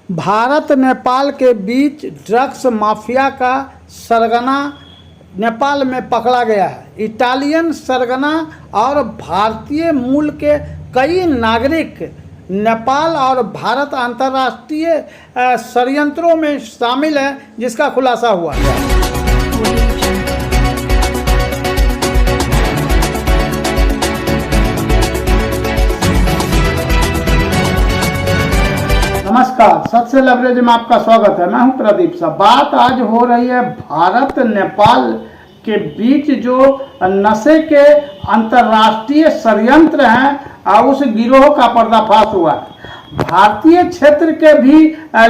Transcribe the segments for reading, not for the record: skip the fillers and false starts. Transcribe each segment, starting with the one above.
भारत नेपाल के बीच drugs mafia का सरगना नेपाल में पकड़ा गया है। इटालियन सरगना और भारतीय मूल के कई नागरिक नेपाल और भारत अंतर्राष्ट्रीय षड्यंत्रों में शामिल हैं, जिसका खुलासा हुआ है। नमस्कार, सत्य लवरेज में आपका स्वागत है। मैं हूं प्रदीप साहब। बात आज हो रही है भारत नेपाल के बीच जो नशे के अंतर्राष्ट्रीय षड्यंत्र हैं उस गिरोह का पर्दाफाश हुआ है। भारतीय क्षेत्र के भी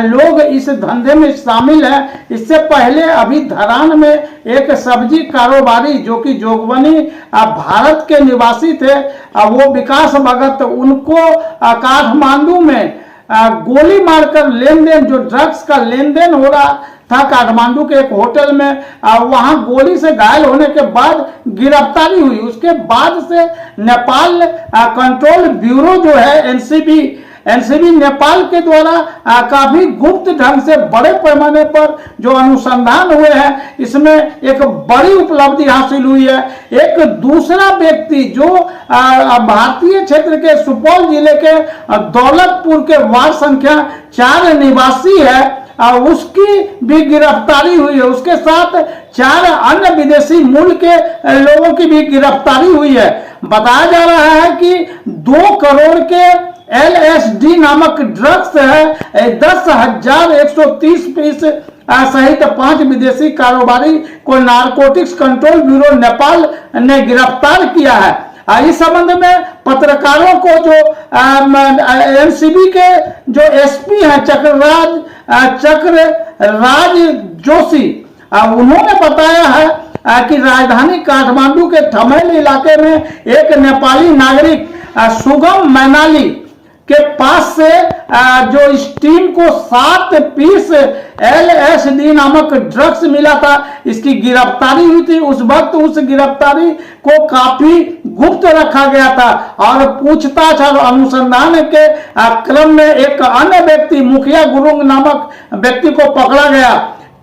लोग इस धंधे में शामिल हैं। इससे पहले अभी धरान में एक सब्जी कारोबारी जो कि जोगबनी भारत के निवासी थे, वो विकास भगत, उनको काठमांडू में गोली मारकर लेन देन, जो ड्रग्स का लेन देन हो रहा था काठमांडू के एक होटल में, वहां गोली से घायल होने के बाद गिरफ्तारी हुई। उसके बाद से नेपाल कंट्रोल ब्यूरो जो है एनसीबी नेपाल के द्वारा काफी गुप्त ढंग से बड़े पैमाने पर जो अनुसंधान हुए हैं, इसमें एक बड़ी उपलब्धि हासिल हुई है। एक दूसरा व्यक्ति जो भारतीय क्षेत्र के सुपौल जिले के दौलतपुर के वार्ड संख्या 4 निवासी है, उसकी भी गिरफ्तारी हुई है। उसके साथ 4 अन्य विदेशी मूल के लोगों की भी गिरफ्तारी हुई है। बताया जा रहा है कि 2 करोड़ के LSD नामक ड्रग्स है 10,130 पीस सहित 5 विदेशी कारोबारी को नारकोटिक्स कंट्रोल ब्यूरो नेपाल ने गिरफ्तार किया है। इस संबंध में पत्रकारों को जो एनसीबी के जो एसपी हैं चक्रराज जोशी, उन्होंने बताया है कि राजधानी काठमांडू के ठमेल इलाके में एक नेपाली नागरिक सुगम मैनाली के पास से जो इस टीम को 7 पीस LSD नामक ड्रग्स मिला था, इसकी गिरफ्तारी हुई थी। उस वक्त उस गिरफ्तारी को काफी गुप्त रखा गया था और पूछताछ और अनुसंधान के क्रम में एक अन्य व्यक्ति, मुखिया गुरुंग नामक व्यक्ति को पकड़ा गया।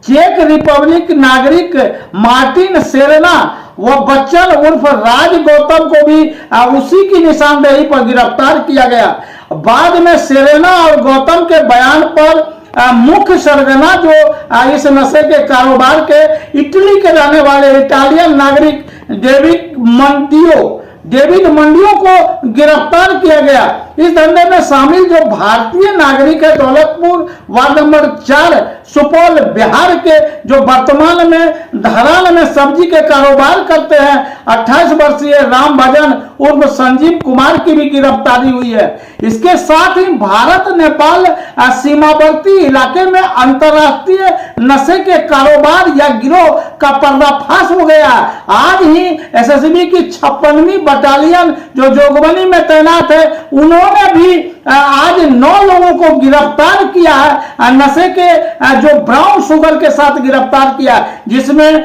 चेक रिपब्लिक नागरिक मार्टिन सेरेना व बच्चन उर्फ राज गौतम को भी उसी की निशानदेही पर गिरफ्तार किया गया। बाद में सेरेना और गौतम के बयान पर मुख्य सरगना जो इस नशे के कारोबार के इटली के रहने वाले इटालियन नागरिक डेविड मंडियो को गिरफ्तार किया गया। इस धंधे में शामिल जो भारतीय नागरिक है दौलतपुर वार्ड नंबर 4 सुपौल बिहार के, जो वर्तमान में धरान में सब्जी के कारोबार करते हैं, 28 वर्षीय राम भजन उर्फ संजीव कुमार की भी गिरफ्तारी हुई है। इसके साथ ही भारत नेपाल सीमावर्ती इलाके में अंतर्राष्ट्रीय नशे के कारोबार या गिरोह का पर्दाफाश हो गया। आज ही एसएसबी की 56वीं बटालियन जो जोगबनी में तैनात है, उन्होंने भी आज 9 लोगों को गिरफ्तार किया है। नशे के जो ब्राउन शुगर के साथ गिरफ्तार किया, जिसमें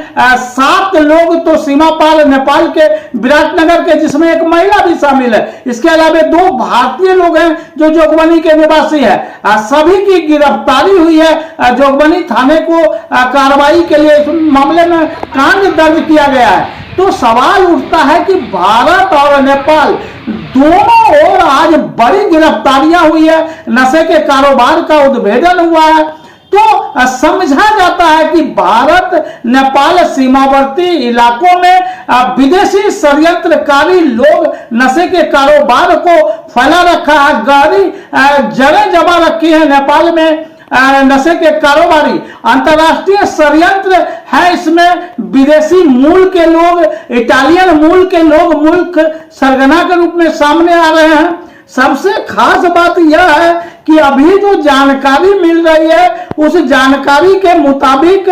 7 लोग तो सीमा पार नेपाल के विराटनगर के, जिसमें एक महिला भी शामिल है। इसके अलावा 2 भारतीय लोग हैं जो जोगबनी के निवासी है। सभी की गिरफ्तारी हुई है। जोगबनी थाने को कार्रवाई के लिए इस मामले में कांड दर्ज किया गया है। तो सवाल उठता है कि भारत और नेपाल दोनों ओर आज बड़ी गिरफ्तारियां हुई है, नशे के कारोबार का उद्भेदन हुआ है। तो समझा जाता है कि भारत नेपाल सीमावर्ती इलाकों में विदेशी षड्यंत्रकारी लोग नशे के कारोबार को फैला रखा है। गहरी जड़ें जमा रखी है नेपाल में नशे के कारोबारी। अंतर्राष्ट्रीय षड्यंत्र है, इसमें विदेशी मूल के लोग, इटालियन मूल के लोग मुल्क सरगना के रूप में सामने आ रहे हैं। सबसे खास बात यह है कि अभी जो जानकारी मिल रही है, उस जानकारी के मुताबिक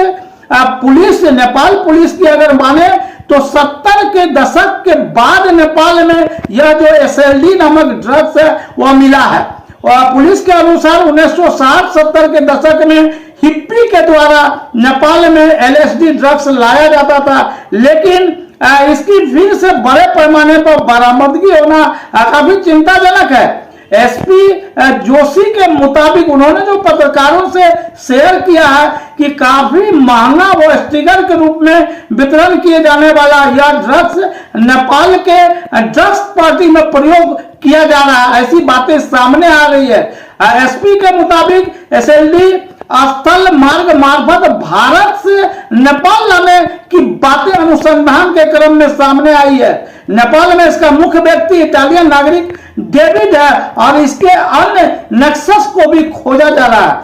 नेपाल पुलिस की अगर माने तो 70 के दशक के बाद नेपाल में यह जो SLD नामक ड्रग्स है वह मिला है। और पुलिस के अनुसार 1960-70 के दशक में हिप्पी के द्वारा नेपाल में LSD ड्रग्स लाया जाता था, लेकिन इसकी फिर से बड़े पैमाने पर बरामदगी होना काफी चिंताजनक है। एसपी जोशी के मुताबिक उन्होंने जो पत्रकारों से शेयर किया है कि काफी महंगा वो स्टिकर के रूप में वितरण किए जाने वाला यह ड्रग्स नेपाल के ड्रग्स पार्टी में प्रयोग किया जा रहा है, ऐसी बातें सामने आ रही है। एसपी के मुताबिक एसएलडी स्थल मार्ग मार्फत भारत से नेपाल लाने की बातें अनुसंधान के क्रम में सामने आई है। नेपाल में इसका मुख्य व्यक्ति इटालियन नागरिक डेविड है और इसके अन्य नेक्सस को भी खोजा जा रहा है।